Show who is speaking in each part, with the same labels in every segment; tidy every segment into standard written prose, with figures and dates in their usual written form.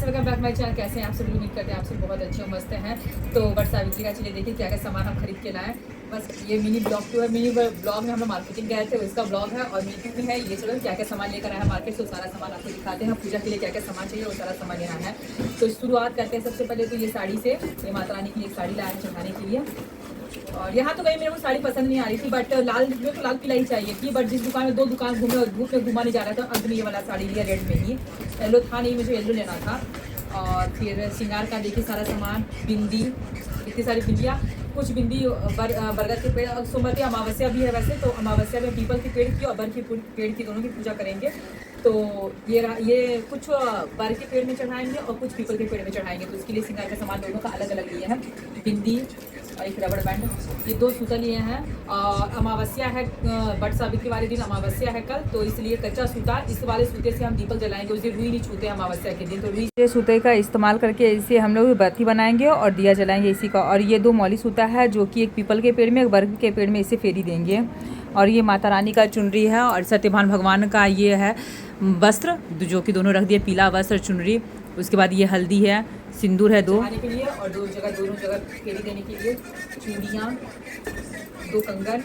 Speaker 1: Guys, welcome back my channel. कैसे हैं आप सब? उम्मीद करते हैं आप सब बहुत अच्छे और मस्त हैं। तो बट सावित्री का चलिए देखिए क्या क्या सामान हम खरीद के लाए। बस ये मिनी ब्लॉग टू है। मिनी ब्लॉग में हम लोग मार्केटिंग गए थे, उसका ब्लॉग है। और मीटिंग में है ये चलो क्या क्या सामान लेकर आया है मार्केट से, सारा सामान आपको दिखाते हैं। पूजा के लिए क्या क्या सामान चाहिए वो सारा सामान लेना है। तो शुरुआत करते हैं सबसे पहले तो ये साड़ी से। ये माता रानी की एक साड़ी लाए चढ़ाने के लिए। और यहाँ तो कहीं मेरे को साड़ी पसंद नहीं आ रही थी, बट लाल में तो लाल पीला ही चाहिए थी। बट जिस दुकान में 2 दुकान घूमे और धूप में घुमा नहीं जा रहा था, अंत में ये वाला साड़ी लिया रेड में ही। येलो था नहीं, मुझे येलो लेना था। और फिर श्रृंगार का देखिए सारा सामान, बिंदी, इतनी सारी बिंदियाँ, कुछ बिंदी बरगद के पेड़। और सोमवार की अमावस्या भी है वैसे, तो अमावस्या में पीपल के पेड़ की और बर के पेड़ की दोनों की पूजा करेंगे। तो ये कुछ बर के पेड़ में चढ़ाएंगे और कुछ पीपल के पेड़ में चढ़ाएंगे। तो उसके लिए श्रृंगार का सामान दोनों का अलग अलग लिए हैं। बिंदी और एक रबड़ बैंड, ये 2 सूता लिए हैं। और अमावस्या है, बट सावित्री वाले दिन अमावस्या है कल, तो इसलिए कच्चा सूता, इस वाले सूते से हम दीपक जलाएंगे। उस दिन रुई नहीं छूते अमावस्या के दिन, तो रुई के सूते का इस्तेमाल करके इसे हम लोग बत्ती बनाएंगे और दिया जलाएंगे इसी का। और ये 2 मौली सूता है जो कि एक पीपल के पेड़ में, एक बर्ग के पेड़ में इसे फेरी देंगे। और ये माता रानी का चुनरी है और सत्यभान भगवान का ये है वस्त्र, जो कि दोनों रख दिए, पीला वस्त्र चुनरी। उसके बाद ये हल्दी है, सिंदूर है 2 के लिए, और दोनों जगह फेरी देने के लिए चूड़ियाँ, 2 कंगन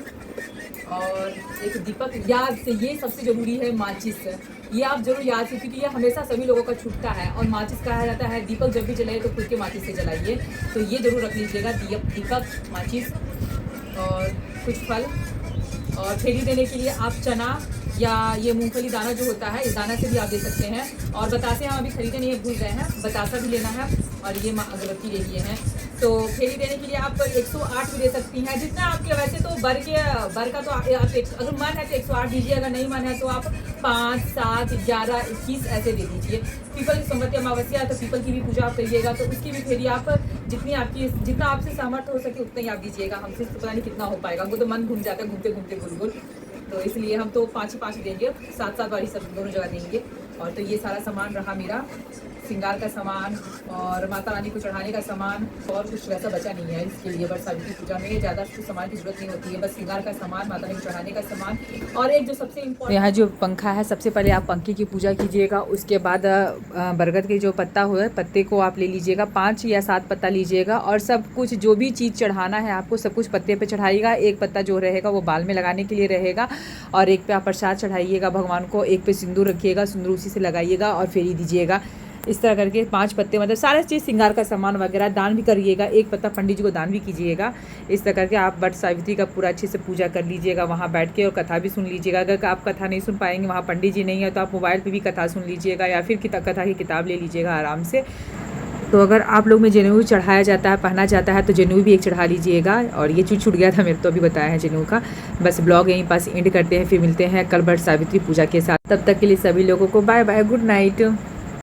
Speaker 1: और एक दीपक। याद से ये सबसे ज़रूरी है माचिस, ये आप जरूर याद से, क्योंकि ये हमेशा सभी लोगों का छूटता है। और माचिस कहा जाता है दीपक जब भी जलाए तो खुद के माचिस से जलाइए, तो ये जरूर रख लीजिएगा, दीपक, माचिस और कुछ फल। और फेरी देने के लिए आप चना या ये मूंगफली दाना जो होता है, इस दाना से भी आप दे सकते हैं। और बतासे हम अभी खरीदे नहीं, भूल गए हैं, बतासा भी लेना है। और ये अगरबत्ती ले लिए हैं। तो फेरी देने के लिए आप 108 भी दे सकती हैं, जितना आपके। वैसे तो बर का तो आप अगर मन है तो 108 दीजिए, अगर नहीं मन है तो आप 5, 7, 11, 21 ऐसे दे दीजिए। पीपल की सोमवती अमावस्या है तो पीपल की भी पूजा आप करिएगा, तो उसकी भी फेरी आप जितना आपसे सामर्थ्य हो सके उतना ही आप दीजिएगा। हमसे तो पता नहीं कितना हो पाएगा, हमको तो मन घूम जाता है घूमते घूमते गुल। तो इसलिए हम तो 5 ही 5 देंगे, 7-7 वाली सब दोनों जगह देंगे। और तो ये सारा सामान रहा मेरा, श्रृंगार का सामान और माता रानी को चढ़ाने का सामान। और कुछ वैसा बचा नहीं है इसके लिए, बट सावित्री पूजा में ज़्यादा कुछ सामान की जरूरत नहीं होती है। बस श्रृंगार का सामान, माता रानी को चढ़ाने का सामान। और एक जो सबसे इम्पोर्टेंट, यहाँ जो पंखा है, सबसे पहले आप पंखे की पूजा कीजिएगा। उसके बाद बरगद के जो पत्ता हुआ है, पत्ते को आप ले लीजिएगा, 5 या 7 पत्ता लीजिएगा। और सब कुछ जो भी चीज़ चढ़ाना है आपको, सब कुछ पत्ते पे चढ़ाइएगा। एक पत्ता जो रहेगा वो बाल में लगाने के लिए रहेगा, और एक पे आप प्रसाद चढ़ाइएगा भगवान को, एक पे सिंदूर रखिएगा, सिंदूर उसी से लगाइएगा और फेरी दीजिएगा। इस तरह करके 5 पत्ते, मतलब सारे चीज़ श्रृंगार का सामान वगैरह दान भी करिएगा। एक पत्ता पंडित जी को दान भी कीजिएगा। इस तरह करके आप बट सावित्री का पूरा अच्छे से पूजा कर लीजिएगा वहाँ बैठ के, और कथा भी सुन लीजिएगा। अगर आप कथा नहीं सुन पाएंगे, वहाँ पंडित जी नहीं है, तो आप मोबाइल पे भी कथा सुन लीजिएगा, या फिर कथा की किताब ले लीजिएगा आराम से। तो अगर आप लोग में जनेऊ चढ़ाया जाता है, पहना जाता है, तो जनेऊ भी एक चढ़ा लीजिएगा। और ये चीज़ छूट गया था मेरे, तो अभी बताया है जनेऊ का। बस ब्लॉग यहीं पास एंड करते हैं, फिर मिलते हैं कल बट सावित्री पूजा के साथ। तब तक के लिए सभी लोगों को बाय बाय, गुड नाइट।